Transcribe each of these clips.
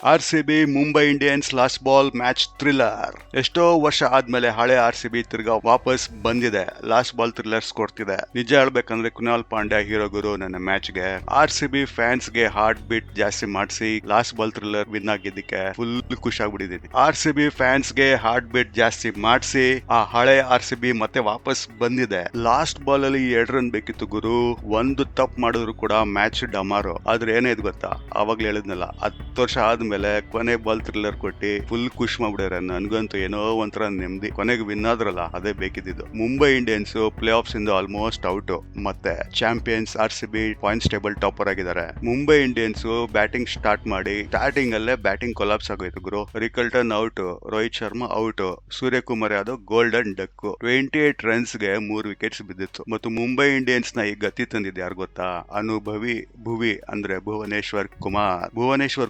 RCB Mumbai Indians last ball match thriller. ಎಷ್ಟೋ ವರ್ಷ ಆದ್ಮೇಲೆ ಹಳೆ RCB ತಿರ್ಗಾ ವಾಪಸ್ ಬಂದಿದೆ. ಲಾಸ್ಟ್ ಬಾಲ್ ಥ್ರಿಲ್ಲರ್ಸ್ ಕೊಡ್ತಿದೆ. ನಿಜ ಹೇಳ್ಬೇಕಂದ್ರೆ ಕುನಾಲ್ ಪಾಂಡ್ಯ ಹೀರೋ ಗುರು ನನ್ನ ಮ್ಯಾಚ್ಗೆ. RCB ಫ್ಯಾನ್ಸ್ ಗೆ ಹಾರ್ಟ್ ಬೀಟ್ ಜಾಸ್ತಿ ಮಾಡಿಸಿ ಲಾಸ್ಟ್ ಬಾಲ್ ಥ್ರಿಲ್ಲರ್ ವಿನ್ ಆಗಿದ್ದಕ್ಕೆ ಫುಲ್ ಖುಷಿ ಆಗ್ಬಿಟ್ಟಿದ್ದೀನಿ. RCB ಫ್ಯಾನ್ಸ್ ಗೆ ಹಾರ್ಟ್ ಬೀಟ್ ಜಾಸ್ತಿ ಮಾಡಿಸಿ ಆ ಹಳೆ RCB ಮತ್ತೆ ವಾಪಸ್ ಬಂದಿದೆ. ಲಾಸ್ಟ್ ಬಾಲ್ ಅಲ್ಲಿ 2 ರನ್ ಬೇಕಿತ್ತು ಗುರು. ಒಂದು ತಪ್ಪು ಮಾಡಿದ್ರು ಕೂಡ ಮ್ಯಾಚ್ ಡಮಾರು. ಆದ್ರೆ ಏನಾಯ್ತು ಗೊತ್ತಾ, ಅವಾಗ್ಲೇ ಹೇಳಿದ್ನಲ್ಲ, 10 ವರ್ಷ ಆದ್ಮೇಲೆ ಕೊನೆ ಬಾಲ್ ಥ್ರಿಲ್ಲರ್ ಕೊಟ್ಟಿ ಫುಲ್ ಖುಷ್ ಮಾಡ್ಬಿಡ್ಯಾರ. ನನ್ಗಂತೂ ಏನೋ ಒಂಥರ ನೆಮ್ಮದಿ. ಕೊನೆಗೆ ವಿನ್ ಆದ್ರಲ್ಲ, ಅದೇ ಬೇಕಿದ್ದು. ಮುಂಬೈ ಇಂಡಿಯನ್ಸ್ ಪ್ಲೇ ಆಫ್ಸ್ ಇಂದ ಆಲ್ಮೋಸ್ಟ್ ಔಟ್. ಮತ್ತೆ champions RCB points table topper ಆಗಿದ್ದಾರೆ. ಮುಂಬೈ ಇಂಡಿಯನ್ಸ್ ಬ್ಯಾಟಿಂಗ್ ಸ್ಟಾರ್ಟ್ ಮಾಡಿ ಸ್ಟಾರ್ಟಿಂಗ್ ಅಲ್ಲೇ ಬ್ಯಾಟಿಂಗ್ ಕೊಲಾಪ್ಸ್ ಆಗೋಯ್ತು ಗುರು. Rickelton out, Rohit Sharma out, Suryakumar Yadav golden duck. 28 runs ಗೆ 3 ವಿಕೆಟ್ಸ್ ಬಿದ್ದಿತ್ತು. ಮತ್ತು ಮುಂಬೈ ಇಂಡಿಯನ್ಸ್ ನ ಈ ಗತಿ ತಂದಿದ್ದು ಯಾರು ಗೊತ್ತಾ? ಅನುಭವಿ ಭುವಿ ಅಂದ್ರೆ Bhuvneshwar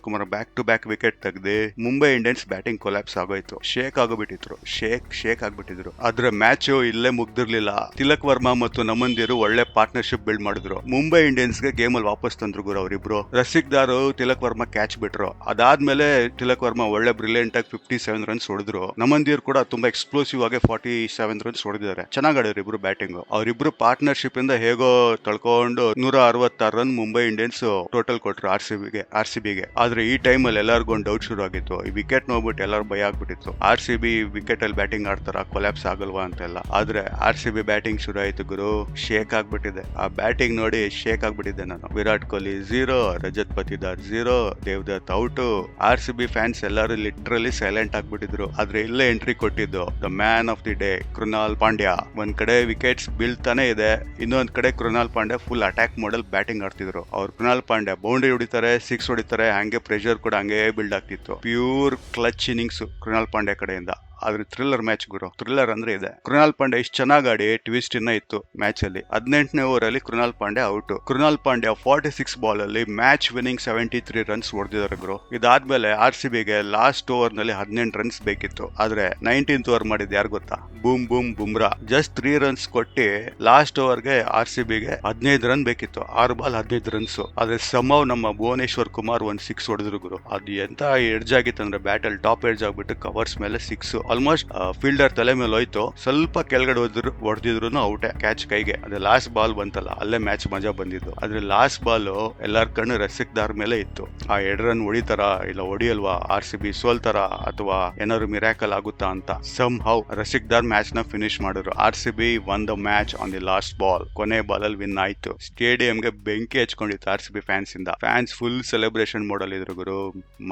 Kumar back to back wicket ತೆಗ್ದು ಮುಂಬೈ ಇಂಡಿಯನ್ಸ್ ಬ್ಯಾಟಿಂಗ್ ಕೊಲಾಪ್ಸ್ ಆಗೋಯ್ತು. ಶೇಕ್ ಆಗ್ಬಿಟ್ಟಿದ್ರು. ಆದ್ರೆ ಮ್ಯಾಚ್ ಇಲ್ಲೇ ಮುಗ್ದಿರ್ಲಿಲ್ಲ. ತಿಲಕ್ ವರ್ಮಾ ಮತ್ತು ನಮಂದಿರು ಒಳ್ಳೆ ಪಾರ್ಟ್ನರ್ಶಿಪ್ ಬಿಲ್ಡ್ ಮಾಡಿದ್ರು. ಮುಂಬೈ ಇಂಡಿಯನ್ಸ್ ಗೆ ಗೇಮ್ ಅಲ್ಲಿ ವಾಪಸ್ ತಂದ್ರು ಗುರು ಅವರಿಬ್ರು. ರಸಿಕ್ ದಾರ್ ತಿಲಕ್ ವರ್ಮಾ ಕ್ಯಾಚ್ ಬಿಟ್ರು. ಅದಾದ್ಮೇಲೆ ತಿಲಕ್ ವರ್ಮಾ ಒಳ್ಳೆ ಬ್ರಿಲಿಯಂಟ್ ಆಗಿ 57 ರನ್ಸ್ ಹೊಡೆದ್ರು. ನಮಂದಿರ್ ಕೂಡ ತುಂಬಾ ಎಕ್ಸ್ಪ್ಲೋಸಿವ್ ಆಗಿ 47 ರನ್ಸ್ ಹೊಡೆದಿದ್ದಾರೆ. ಚೆನ್ನಾಗಿ ಆಡಿದ್ರು ಇಬ್ರು ಬ್ಯಾಟಿಂಗ್. ಅವರಿಬ್ರು ಪಾರ್ಟ್ನರ್ಶಿಪ್ ಇಂದ ಹೇಗೋ ತಳ್ಕೊಂಡು 166 ರನ್ ಮುಂಬೈ ಇಂಡಿಯನ್ಸ್ ಟೋಟಲ್ ಕೊಟ್ರು RCB ಗೆ. ಆದ್ರೆ ಈ ಟೈಮ್ ಅಲ್ಲಿ ಎಲ್ಲರಿಗೂ ಒಂದು ಡೌಟ್ ಶುರು ಆಗಿತ್ತು. ಈ ವಿಕೆಟ್ ನೋಡ್ಬಿಟ್ಟು ಎಲ್ಲರೂ ಭಯ ಆಗ್ಬಿಟ್ಟಿತ್ತು. RCB ವಿಕೆಟ್ ಅಲ್ಲಿ ಬ್ಯಾಟಿಂಗ್ ಆಡ್ತಾರ, ಕೊಲಾಪ್ಸ್ ಆಗಲ್ವಾ ಅಂತೆಲ್ಲ. ಆದ್ರೆ RCB ಬ್ಯಾಟಿಂಗ್ ಶುರು ಆಯ್ತು ಗುರು. ಶೇಕ್ ಆಗ್ಬಿಟ್ಟಿದೆ. ಆ ಬ್ಯಾಟಿಂಗ್ ನೋಡಿ ಶೇಕ್ ಆಗ್ಬಿಟ್ಟಿದ್ದೆ ನಾನು. Virat Kohli 0, Rajat Patidar 0, Devdutt out. RCB fans ಎಲ್ಲರೂ ಲಿಟ್ರಲಿ ಸೈಲೆಂಟ್ ಆಗ್ಬಿಟ್ಟಿದ್ರು. ಆದ್ರೆ ಇಲ್ಲೇ ಎಂಟ್ರಿ ಕೊಟ್ಟಿದ್ದು the man of the day Krunal Pandya. ಒಂದ್ ಕಡೆ ವಿಕೆಟ್ಸ್ ಬೀಳ್ತಾನೆ ಇದೆ, ಇನ್ನೊಂದ್ ಕಡೆ ಕೃನಾಲ್ ಪಾಂಡ್ಯ ಫುಲ್ ಅಟ್ಯಾಕ್ ಮಾಡಲ್ ಬ್ಯಾಟಿಂಗ್ ಆಡ್ತಿದ್ರು. ಅವ್ರು ಕೃನಾಲ್ ಪಾಂಡ್ಯ ಬೌಂಡ್ರಿ ಹೊಡಿತಾರೆ, 6 ಹೊಡಿತಾರೆ, ಹಂಗೆ ಪ್ರೆಷರ್ ಕೂಡ ಹಂಗೆ ಬಿಲ್ಡ್ ಆಗ್ತಿತ್ತು. Pure clutch innings Krunal Pandya ಕಡೆಯಿಂದ. ಆದ್ರೆ ಥ್ರಿಲ್ಲರ್ ಮ್ಯಾಚ್ ಗುರು. ಥ್ರಿಲ್ಲರ್ ಅಂದ್ರೆ ಇದೆ. ಕೃನಾಲ್ ಪಾಂಡ್ಯ ಇಷ್ಟು ಚೆನ್ನಾಗಿ ಆಡಿ ಟ್ವಿಸ್ಟ್ ಇನ್ನ ಇತ್ತು ಮ್ಯಾಚ್ ಅಲ್ಲಿ. 18ನೇ ಓವರ್ ಅಲ್ಲಿ ಕೃನಾಲ್ ಪಾಂಡ್ಯ ಔಟ್. ಕೃನಾಲ್ ಪಾಂಡ್ಯ 46 ಬಾಲ್ ಅಲ್ಲಿ ಮ್ಯಾಚ್ ವಿನ್ನಿಂಗ್ 73 ರನ್ಸ್ ಹೊಡೆದಿದ್ದಾರೆ ಗುರು. ಇದಾದ್ಮೇಲೆ RCB ಗೆ ಲಾಸ್ಟ್ ಓವರ್ ನಲ್ಲಿ 18 ರನ್ಸ್ ಬೇಕಿತ್ತು. ಆದ್ರೆ 19th ಓವರ್ ಮಾಡಿದ್ ಯಾರು ಗೊತ್ತಾ? ಬೂಮ್ ಬುಮ್ರಾ. ಜಸ್ಟ್ 3 ರನ್ಸ್ ಕೊಟ್ಟಿ ಲಾಸ್ಟ್ ಓವರ್ ಗೆ RCB ಗೆ 15 ರನ್ ಬೇಕಿತ್ತು. 6 ಬಾಲ್ 15 ರನ್ಸ್. ಆದ್ರೆ ಸಮವ್ ನಮ್ಮ ಭುವನೇಶ್ವರ್ ಕುಮಾರ್ 6 ಹೊಡೆದ್ರು ಗುರು. ಅದು ಎಂತ ಎಡ್ಜ್ ಆಗಿತ್ತಂದ್ರೆ ಬ್ಯಾಟಲ್ ಟಾಪ್ ಎಡ್ಜ್ ಆಗ್ಬಿಟ್ಟು ಕವರ್ಸ್ ಮೇಲೆ 6. ಆಲ್ಮೋಸ್ಟ್ ಫೀಲ್ಡರ್ ತಲೆ ಮೇಲೆ ಹೋಯ್ತು. ಸ್ವಲ್ಪ ಕೆಳಗಡೆ ಹೊಡೆದಿದ್ರು ಔಟೇ. ಕ್ಯಾಚ್ ಕೈಗೆ. ಅದೇ ಲಾಸ್ಟ್ ಬಾಲ್ ಬಂತಲ್ಲ, ಅಲ್ಲೇ ಮ್ಯಾಚ್ ಮಜಾ ಬಂದಿದ್ದು. ಆದ್ರೆ ಲಾಸ್ಟ್ ಬಾಲ್ ಎಲ್ಲಾರ ಕಣ್ಣು ರಸಿಕ್ ದಾರ್ ಮೇಲೆ ಇತ್ತು. ಆ 2 ರನ್ ಹೊಡಿತಾರ ಇಲ್ಲ ಹೊಡಿಯಲ್ವಾ, RCB ಸೋಲ್ತಾರ ಅಥವಾ ಏನಾದ್ರು ಮಿರಾಕಲ್ ಆಗುತ್ತಾ ಅಂತ. Some how Rasik Dar match ನ ಫಿನಿಶ್ ಮಾಡಿದ್ರು. RCB won the match on the last ball. ಕೊನೆ ಬಾಲ್ ಅಲ್ಲಿ ವಿನ್ ಆಯ್ತು. ಸ್ಟೇಡಿಯಂಗೆ ಬೆಂಕಿ ಹಚ್ಕೊಂಡಿತ್ತು RCB ಫ್ಯಾನ್ಸ್ ಇಂದ. ಫ್ಯಾನ್ಸ್ ಫುಲ್ ಸೆಲೆಬ್ರೇಷನ್ ಮಾಡಲ್ ಇದ್ರು ಗುರು.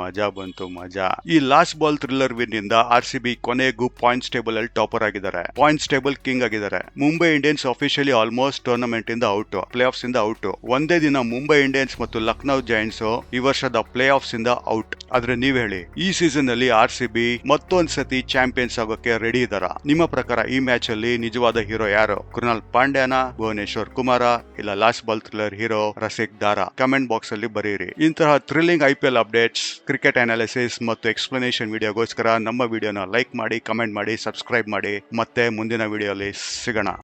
ಮಜಾ ಬಂತು ಮಜಾ. ಈ ಲಾಸ್ಟ್ ಬಾಲ್ ಥ್ರಿಲ್ಲರ್ ವಿನ್ ಇಂದ RCB ಕೊನೆಗೂ ಪಾಯಿಂಟ್ಸ್ ಟೇಬಲ್ ಅಲ್ಲಿ ಟಾಪರ್ ಆಗಿದ್ದಾರೆ. ಪಾಯಿಂಟ್ಸ್ ಟೇಬಲ್ ಕಿಂಗ್ ಆಗಿದ್ದಾರೆ. Mumbai Indians officially almost tournament ಇಂದ ಔಟ್, ಪ್ಲೇ ಆಫ್ಸ್ ಇಂದ ಔಟ್. ಒಂದೇ ದಿನ ಮುಂಬೈ ಇಂಡಿಯನ್ಸ್ ಮತ್ತು ಲಕ್ನೋ ಜೈಂಟ್ಸ್ ಈ ವರ್ಷದ ಪ್ಲೇ ಆಫ್ಸ್ ಇಂದ ಔಟ್. ಆದ್ರೆ ನೀವ್ ಹೇಳಿ, ಈ ಸೀಸನ್ ಅಲ್ಲಿ RCB ಮತ್ತೊಂದ್ ಸತಿ ಚಾಂಪಿಯನ್ಸ್ ಆಗೋಕೆ ರೆಡಿ ಇದಾರ? ನಿಮ್ಮ ಪ್ರಕಾರ ಈ ಮ್ಯಾಚ್ ಅಲ್ಲಿ ನಿಜವಾದ ಹೀರೋ ಯಾರು? ಕೃನಾಲ್ ಪಾಂಡ್ಯನ, ಭುವನೇಶ್ವರ್ ಕುಮಾರ, ಇಲ್ಲ last ball thriller hero Rasik ದಾರ? ಕಮೆಂಟ್ ಬಾಕ್ಸ್ ಅಲ್ಲಿ ಬರೀರಿ. ಇಂತಹ thrilling IPL updates, cricket analysis ಮತ್ತು ಎಕ್ಸ್ಪ್ಲನೇಷನ್ ವಿಡಿಯೋಗೋಸ್ಕರ ನಮ್ಮ ವಿಡಿಯೋನ ಲೈಕ್ ಮಾಡಿ, ಕಮೆಂಟ್ ಮಾಡಿ, ಸಬ್ಸ್ಕ್ರೈಬ್ ಮಾಡಿ. ಮತ್ತೆ ಮುಂದಿನ ವಿಡಿಯೋಲಿ ಸಿಗೋಣ.